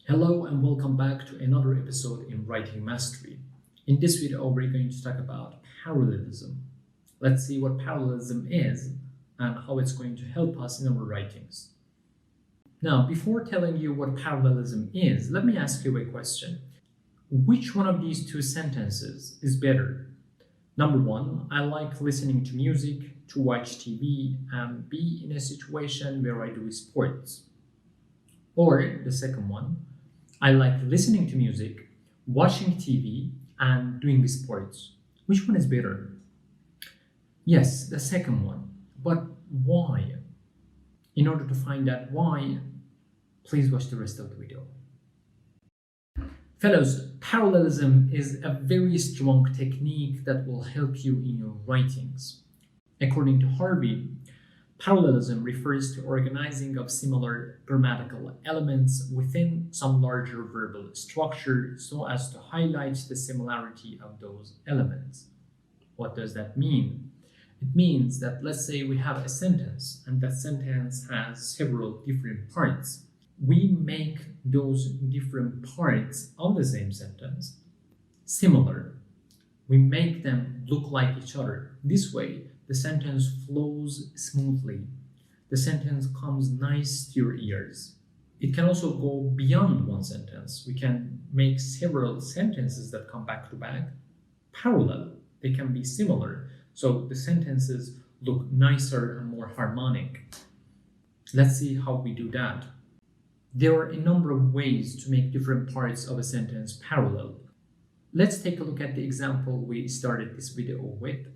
Hello and welcome back to another episode in Writing Mastery. In this video, we're going to talk about parallelism. Let's see what parallelism is and how it's going to help us in our writings. Now, before telling you what parallelism is, let me ask you a question. Which one of these two sentences is better? Number one, I like listening to music, to watch TV, and be in a situation where I do sports. Or the second one, I like listening to music, watching TV, and doing sports. Which one is better? Yes, the second one. But why? In order to find out why, please watch the rest of the video. Fellows, parallelism is a very strong technique that will help you in your writings. According to Harvey, parallelism refers to organizing of similar grammatical elements within some larger verbal structure so as to highlight the similarity of those elements. What does that mean? It means that let's say we have a sentence and that sentence has several different parts. We make those different parts of the same sentence similar. We make them look like each other. This way, the sentence flows smoothly. The sentence comes nice to your ears. It can also go beyond one sentence. We can make several sentences that come back to back parallel. They can be similar. So the sentences look nicer and more harmonic. Let's see how we do that. There are a number of ways to make different parts of a sentence parallel. Let's take a look at the example we started this video with,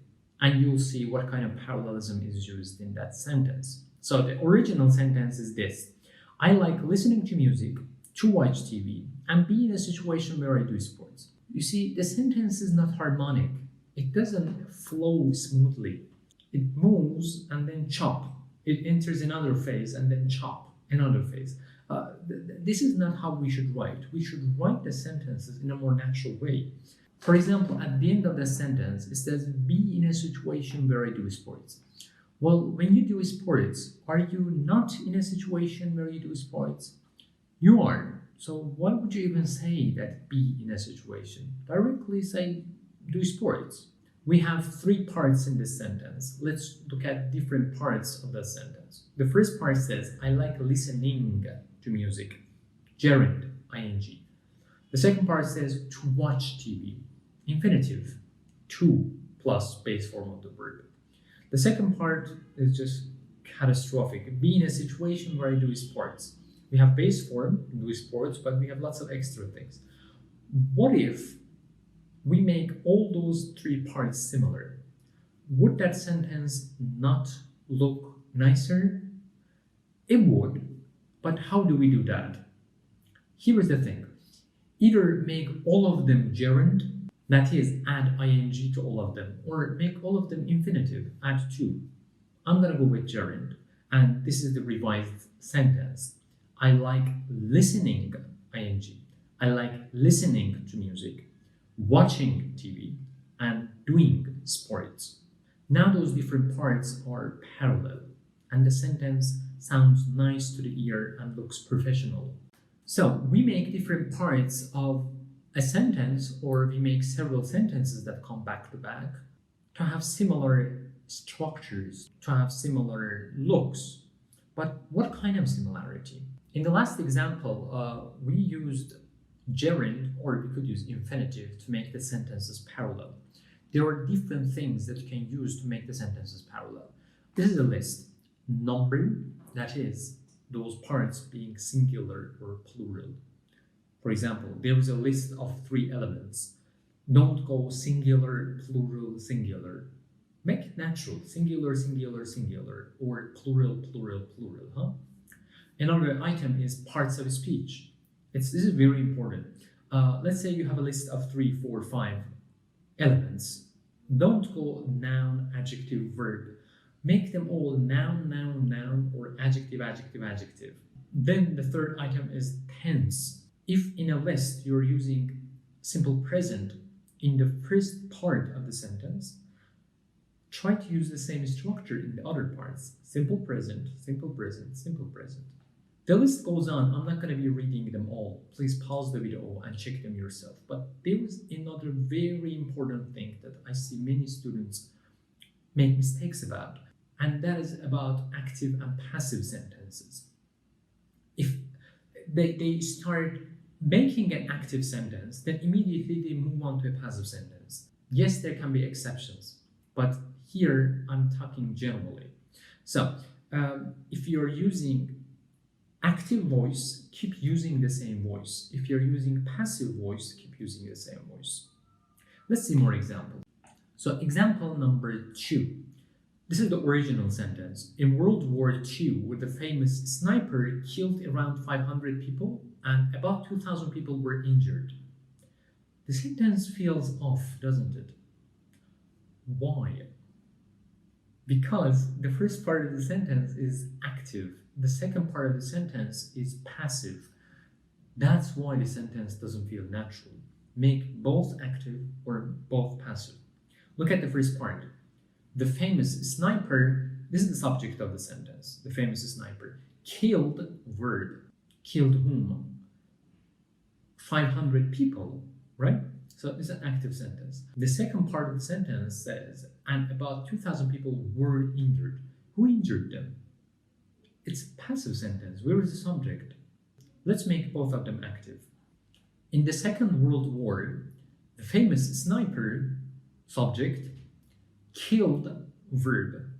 and you'll see what kind of parallelism is used in that sentence. So the original sentence is this: I like listening to music, to watch TV, and be in a situation where I do sports. You see, the sentence is not harmonic. It doesn't flow smoothly. It moves and then chop. It enters another phase and then chop, another phase. This is not how we should write. We should write the sentences in a more natural way. For example, at the end of the sentence, it says, be in a situation where I do sports. Well, when you do sports, are you not in a situation where you do sports? You are. So why would you even say that be in a situation? Directly say do sports. We have three parts in this sentence. Let's look at different parts of the sentence. The first part says, I like listening to music. Gerund, ing. The second part says to watch TV. Infinitive, to plus base form of the verb. The second part is just catastrophic. Be in a situation where I do sports. We have base form, do sports, but we have lots of extra things. What if we make all those three parts similar? Would that sentence not look nicer? It would, but how do we do that? Here is the thing. Either make all of them gerund, that is, add ing to all of them, or make all of them infinitive, add to. I'm going to go with gerund, and this is the revised sentence. I like listening, ing. I like listening to music, watching TV, and doing sports. Now those different parts are parallel, and the sentence sounds nice to the ear and looks professional. So we make different parts of a sentence, or we make several sentences that come back to back to have similar structures, to have similar looks. But what kind of similarity? In the last example, we used gerund, or we could use infinitive to make the sentences parallel. There are different things that you can use to make the sentences parallel. This is a list. Number, that is, those parts being singular or plural. For example, there is a list of 3 elements. Don't go singular, plural, singular. Make it natural, singular, singular, singular, or plural, plural, plural, huh? Another item is parts of speech. This is very important. Let's say you have a list of 3, 4, 5 elements. Don't go noun, adjective, verb. Make them all noun, noun, noun, or adjective, adjective, adjective. Then the third item is tense. If in a list you're using simple present in the first part of the sentence, try to use the same structure in the other parts. Simple present, simple present, simple present. The list goes on. I'm not going to be reading them all. Please pause the video and check them yourself. But there is another very important thing that I see many students make mistakes about, and that is about active and passive sentences. If they start making an active sentence, then immediately they move on to a passive sentence. Yes, there can be exceptions, but here I'm talking generally. So if you're using active voice, keep using the same voice. If you're using passive voice, keep using the same voice. Let's see more examples. So example number 2. This is the original sentence. In World War II, where the famous sniper killed around 500 people and about 2,000 people were injured. The sentence feels off, doesn't it? Why? Because the first part of the sentence is active. The second part of the sentence is passive. That's why the sentence doesn't feel natural. Make both active or both passive. Look at the first part. The famous sniper, this is the subject of the sentence. The famous sniper killed, verb. Killed whom? 500 people, right? So it's an active sentence. The second part of the sentence says, and about 2,000 people were injured. Who injured them? It's a passive sentence. Where is the subject? Let's make both of them active. In the Second World War, the famous sniper, subject, killed, verb,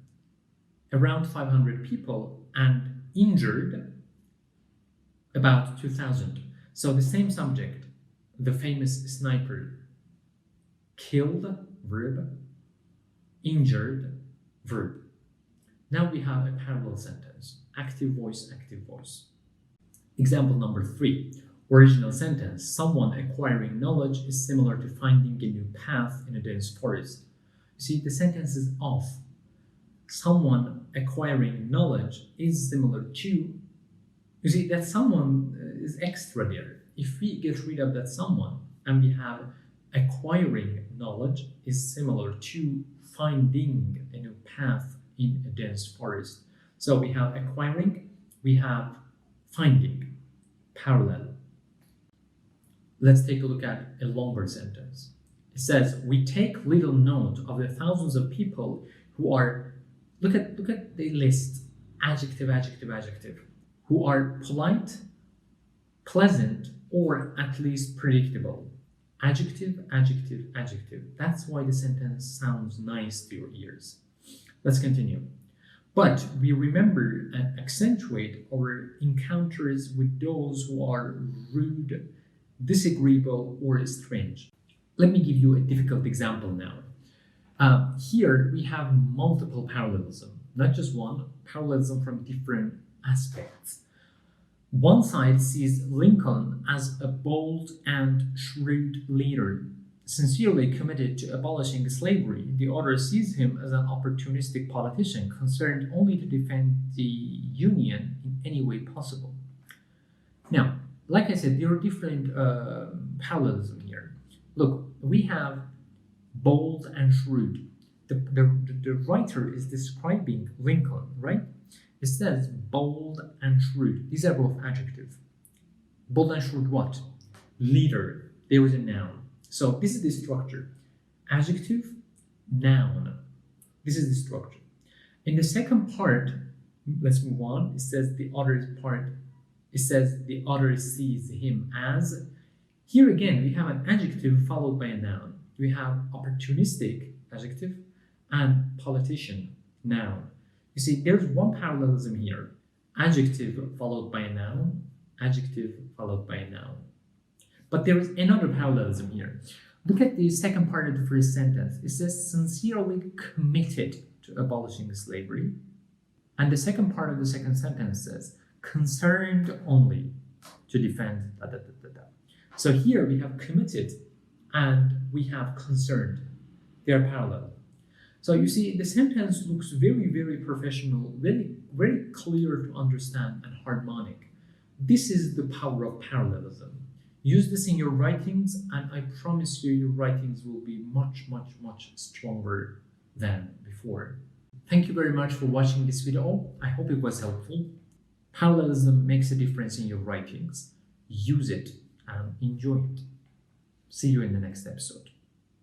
around 500 people and injured about 2,000. So the same subject, the famous sniper, killed, verb, injured, verb. Now we have a parallel sentence, active voice, active voice. Example number 3, original sentence. Someone acquiring knowledge is similar to finding a new path in a dense forest. You see, the sentence is off. Someone acquiring knowledge is similar to, you see, that someone is extra there. If we get rid of that someone and we have acquiring knowledge is similar to finding a new path in a dense forest. So we have acquiring, we have finding, parallel. Let's take a look at a longer sentence. It says, we take little note of the thousands of people who are, look at the list, adjective, adjective, adjective, who are polite, pleasant, or at least predictable. Adjective, adjective, adjective. That's why the sentence sounds nice to your ears. Let's continue. But we remember and accentuate our encounters with those who are rude, disagreeable, or strange. Let me give you a difficult example now. Here we have multiple parallelism, not just one, parallelism from different aspects. One side sees Lincoln as a bold and shrewd leader, sincerely committed to abolishing slavery. The other sees him as an opportunistic politician, concerned only to defend the Union in any way possible. Now, like I said, there are different parallelism here. Look, we have bold and shrewd. The writer is describing Lincoln, right? It says bold and shrewd. These are both adjectives. Bold and shrewd what? Leader. There is a noun. So this is the structure. Adjective, noun. This is the structure. In the second part, let's move on. It says the other part. It says the other sees him as. Here again, we have an adjective followed by a noun. We have opportunistic, adjective, and politician, noun. You see, there's one parallelism here. Adjective followed by a noun, adjective followed by a noun. But there is another parallelism here. Look at the second part of the first sentence. It says sincerely committed to abolishing slavery. And the second part of the second sentence says concerned only to defend da, da, da, da, da. So here we have committed and we have concerned. They are parallel. So you see, the sentence looks very, very professional, very, very clear to understand and harmonic. This is the power of parallelism. Use this in your writings, and I promise you your writings will be much, much, much stronger than before. Thank you very much for watching this video. I hope it was helpful. Parallelism makes a difference in your writings. Use it and enjoy it. See you in the next episode.